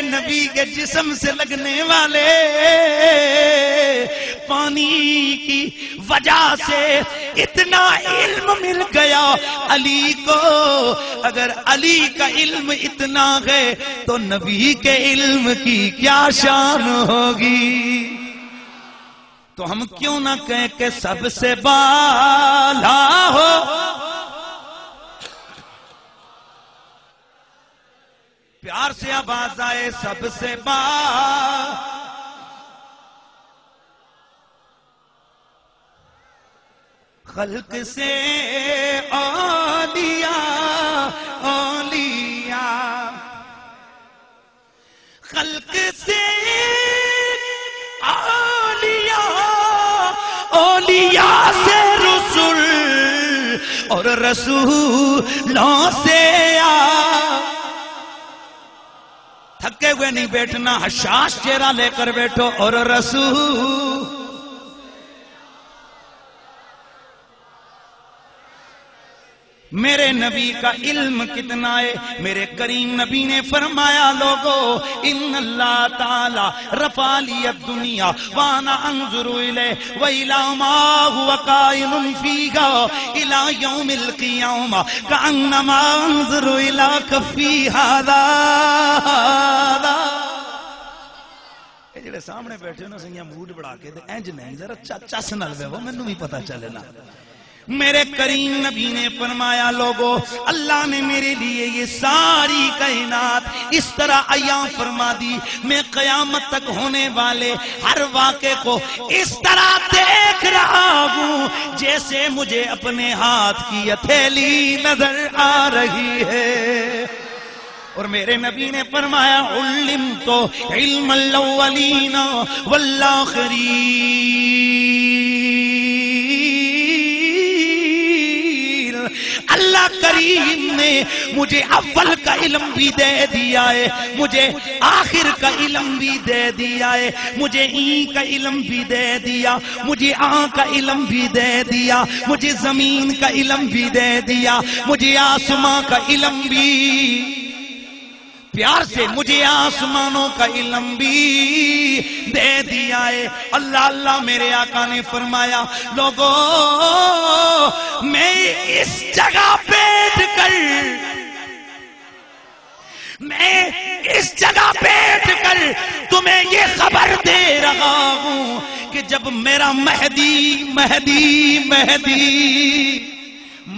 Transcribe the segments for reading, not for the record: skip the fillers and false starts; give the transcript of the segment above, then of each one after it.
نبی کے جسم سے لگنے والے پانی کی وجہ سے اتنا علم مل گیا علی کو. اگر علی کا علم اتنا ہے تو نبی کے علم کی کیا شان ہوگی. تو ہم کیوں نہ کہیں کہ سب سے بالا ہو پیار سے آواز آئے سب سے خلق سے اولیاء اولیاء خلق سے اولیاء سے رسول اور رسولوں سے تھکے ہوئے نہیں بیٹھنا حشاش چہرہ لے کر بیٹھو اور رسول. میرے نبی کا علم کتنا ہے. میرے کریم نبی نے فرمایا لوگو ان اللہ تعالی رفع لی الدنیا وانا انظر الیہ وإلی ما هو قائل فیہا الی یوم القیامہ کأنما انظر الی کفی ھذا. اے جڑے سامنے بیٹھے نا سنگیا موڈ بڑھا کے انج نہیں ذرا چس نال ویو مینوں بھی پتہ چلے نا. میرے کریم نبی نے فرمایا لوگو اللہ نے میرے لیے یہ ساری کائنات اس طرح عیاں فرما دی. میں قیامت تک ہونے والے ہر واقعے کو اس طرح دیکھ رہا ہوں جیسے مجھے اپنے ہاتھ کی ہتھیلی نظر آ رہی ہے. اور میرے نبی نے فرمایا علمت علم الاولین والآخرین. اللہ کریم نے مجھے اول کا علم بھی دے دیا ہے, مجھے آخر کا علم بھی دے دیا ہے, مجھے این کا علم بھی دے دیا, مجھے آن کا علم بھی دے دیا, مجھے زمین کا علم بھی دے دیا, مجھے آسمان کا علم بھی, پیار سے مجھے آسمانوں کا علم بھی دے دیا ہے. اللہ اللہ میرے آقا نے فرمایا لوگو میں اس جگہ بیٹھ کر تمہیں یہ خبر دے رہا ہوں کہ جب میرا مہدی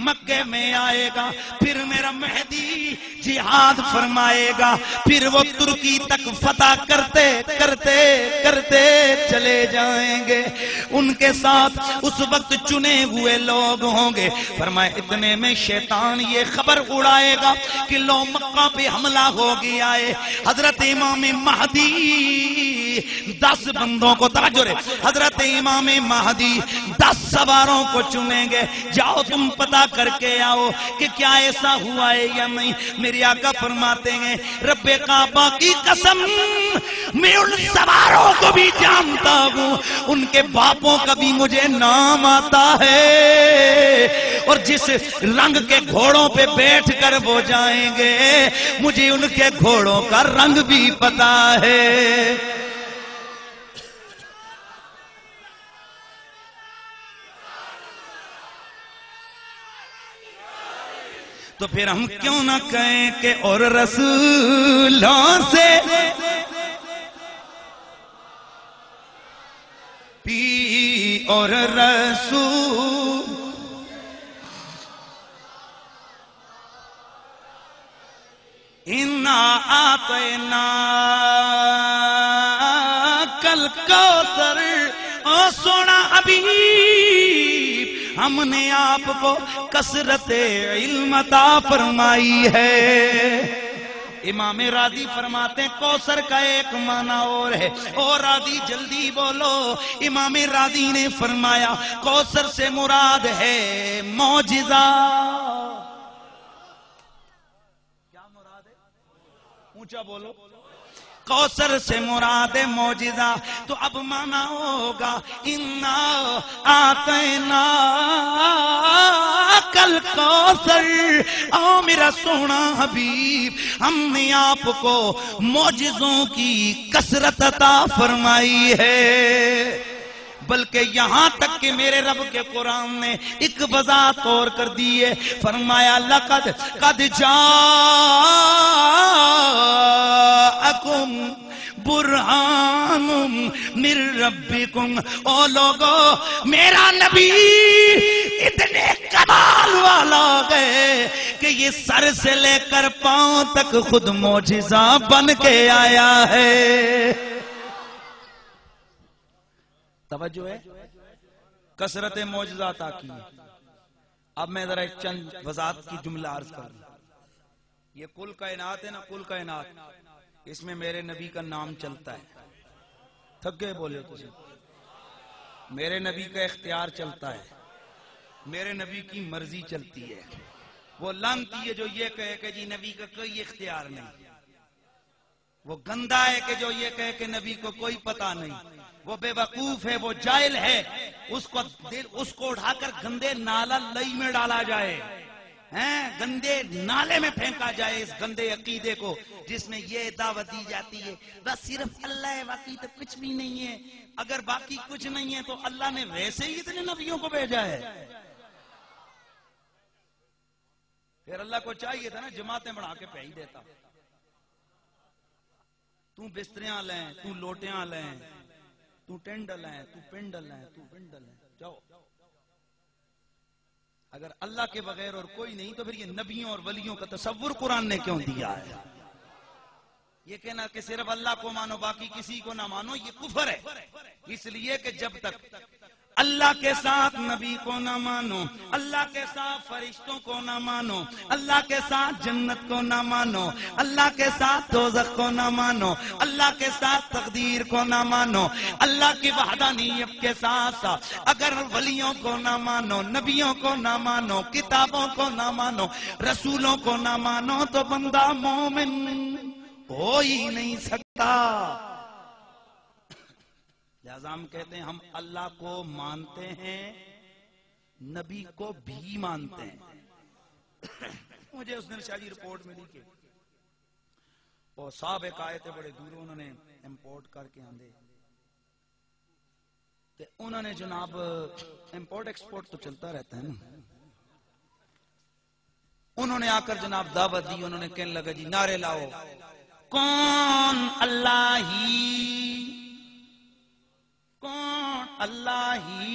مکے میں آئے گا, پھر میرا مہدی جہاد فرمائے گا, پھر وہ ترکی تک فتح کرتے کرتے کرتے چلے جائیں گے. ان کے ساتھ اس وقت چنے ہوئے لوگ ہوں گے. فرمائے اتنے میں شیطان یہ خبر اڑائے گا کہ لو مکہ پہ حملہ ہو گیا ہے. حضرت امام مہدی 10 بندوں کو توجہ رہے, حضرت امام مہدی 10 سواروں کو چنیں گے, جاؤ تم پتہ کر کے آؤ کہ کیا ایسا ہوا ہے یا نہیں. میرے آقا فرماتے ہیں رب کعبہ کی قسم میں ان سواروں کو بھی جانتا ہوں, ان کے باپوں کا بھی مجھے نام آتا ہے, اور جس رنگ کے گھوڑوں پہ بیٹھ کر وہ جائیں گے مجھے ان کے گھوڑوں کا رنگ بھی پتا ہے. تو پھر ہم کیوں نہ کہیں کہ اور رسولوں سے پی اور رسول انا آتینا کل کوثر. او سونا حبیب ہم نے آپ کو کثرت علم عطا فرمائی ہے. امام راضی فرماتے ہیں کوثر کا ایک معنی اور ہے. اور راضی جلدی بولو. امام راضی نے فرمایا کوثر سے مراد ہے معجزہ. کیا مراد ہے؟ اونچا بولو. کوثر سے مراد معجزہ. تو اب مانا ہوگا انا آتینا کل کوثر، آ میرا سونا حبیب، ہم نے آپ کو معجزوں کی کثرت عطا فرمائی ہے، بلکہ یہاں تک کہ میرے رب کے قرآن نے ایک وضاحت اور کر دی ہے، فرمایا لقد قد جاءکم برہان من ربکم، او لوگو میرا نبی اتنے کمال والا گئے کہ یہ سر سے لے کر پاؤں تک خود معجزہ بن کے آیا ہے۔ توجہ ہے، کثرت معجزات کی۔ اب میں ذرا ایک چند وضاحت کی جملہ عرض کروں۔ یہ کل کائنات ہے نا، کل کائنات، اس میں میرے نبی کا نام چلتا ہے۔ تھک گئے بولے تجھے؟ میرے نبی کا اختیار چلتا ہے، میرے نبی کی مرضی چلتی ہے۔ وہ لعنتی ہے جو یہ کہے کہ جی نبی کا کوئی اختیار نہیں، وہ گندا ہے کہ جو یہ کہے کہ نبی کو کوئی پتہ نہیں، وہ بے وقوف ہے، وہ جاہل ہے، اس کو اٹھا کر گندے نالا لئی میں ڈالا جائے، گندے نالے میں پھینکا جائے اس گندے عقیدے کو جس میں یہ دعوت دی جاتی ہے بس صرف اللہ ہے، باقی تو کچھ بھی نہیں ہے۔ اگر باقی کچھ نہیں ہے تو اللہ نے ویسے ہی اتنے نبیوں کو بھیجا ہے۔ پھر اللہ کو چاہیے تھا نا جماعتیں بڑھا کے بھیج دیتا، تو بستریاں لیں، تو لوٹیاں لیں، تو ٹینڈل ہیں، تو پنڈل ہیں، تو پنڈل ہیں، جاؤ۔ اگر اللہ کے بغیر اور کوئی نہیں تو پھر یہ نبیوں اور ولیوں کا تصور قرآن نے کیوں دیا ہے؟ یہ کہنا کہ صرف اللہ کو مانو باقی کسی کو نہ مانو، یہ کفر ہے، اس لیے کہ جب تک اللہ کے ساتھ نبی کو نہ مانو، اللہ کے ساتھ فرشتوں کو نہ مانو، اللہ کے ساتھ جنت کو نہ مانو، اللہ کے ساتھ دوزخ کو نہ مانو، اللہ کے ساتھ تقدیر کو نہ مانو، اللہ کی وحدانیت کے ساتھ اگر ولیوں کو نہ مانو، نبیوں کو نہ مانو، کتابوں کو نہ مانو، رسولوں کو نہ مانو تو بندہ مومن ہو ہی نہیں سکتا۔ لہذا ہم کہتے ہیں ہم اللہ کو مانتے ہیں، نبی کو بھی مانتے ہیں۔ مجھے اس دن شاہی رپورٹ ملی کہ وہ سابق آئے تھے بڑے دوروں، انہوں نے امپورٹ کر کے آندے، انہوں نے جناب امپورٹ ایکسپورٹ تو چلتا رہتا ہے نا، انہوں نے آ کر جناب دعوت دی، انہوں نے کہنے لگا جی نعرے لاؤ، کون اللہ ہی، کون اللہ ہی،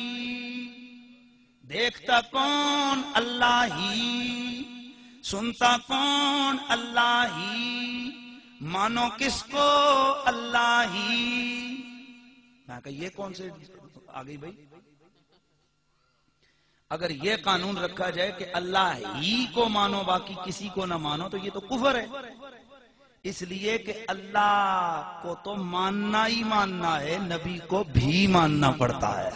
دیکھتا کون اللہ ہی، سنتا کون اللہ ہی، مانو کس کو اللہ ہی۔ میں کہا یہ کون سے آ گئی بھائی؟ اگر یہ قانون رکھا جائے کہ اللہ ہی کو مانو باقی کسی کو نہ مانو تو یہ تو کفر ہے، اس لیے کہ اللہ کو تو ماننا ہی ماننا ہے، نبی کو بھی ماننا پڑتا ہے،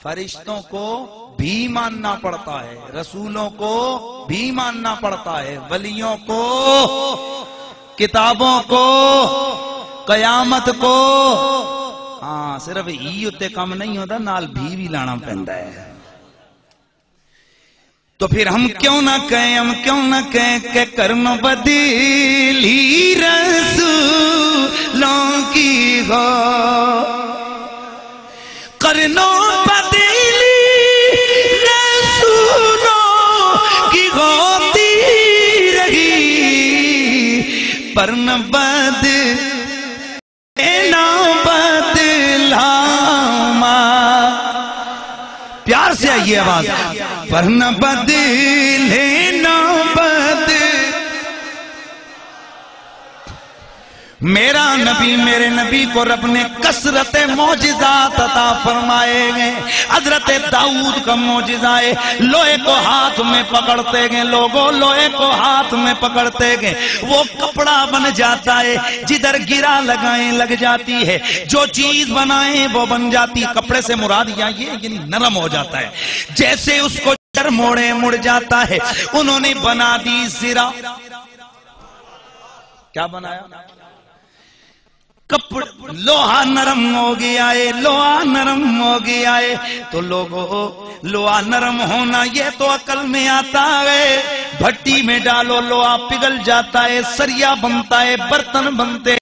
فرشتوں کو بھی ماننا پڑتا ہے، رسولوں کو بھی ماننا پڑتا ہے، ولیوں کو، کتابوں کو، قیامت کو۔ ہاں صرف ہی اتے کام نہیں ہوتا، نال بھی لانا پڑتا ہے۔ تو پھر ہم کیوں نہ کہیں کہ کرم بدلی رسولوں کی ہو، کرنوں بدلی رسولوں کی ہوتی رہی، پر نہ پیار سے آئیے آواز، پر نہ بدلے نہ میرے نبی کو رب نے کثرت معجزات عطا فرمائے گئے۔ حضرت داؤد کا معجزہ ہے، لوہے کو ہاتھ میں پکڑتے گئے، لوگوں لوہے کو ہاتھ میں پکڑتے گئے، وہ کپڑا بن جاتا ہے، جدھر گرا لگائیں لگ جاتی ہے، جو چیز بنائیں وہ بن جاتی۔ کپڑے سے مراد یہ یعنی نرم ہو جاتا ہے، جیسے اس کو موڑے مڑ جاتا ہے۔ انہوں نے بنا دی زرا، کیا بنایا؟ لوہا نرم ہو گیا ہے، لوہا نرم ہو گیا ہے۔ تو لوگوں لوہا نرم ہونا یہ تو عقل میں آتا ہے، بھٹی میں ڈالو لوہا پگھل جاتا ہے، سریا بنتا ہے، برتن بنتے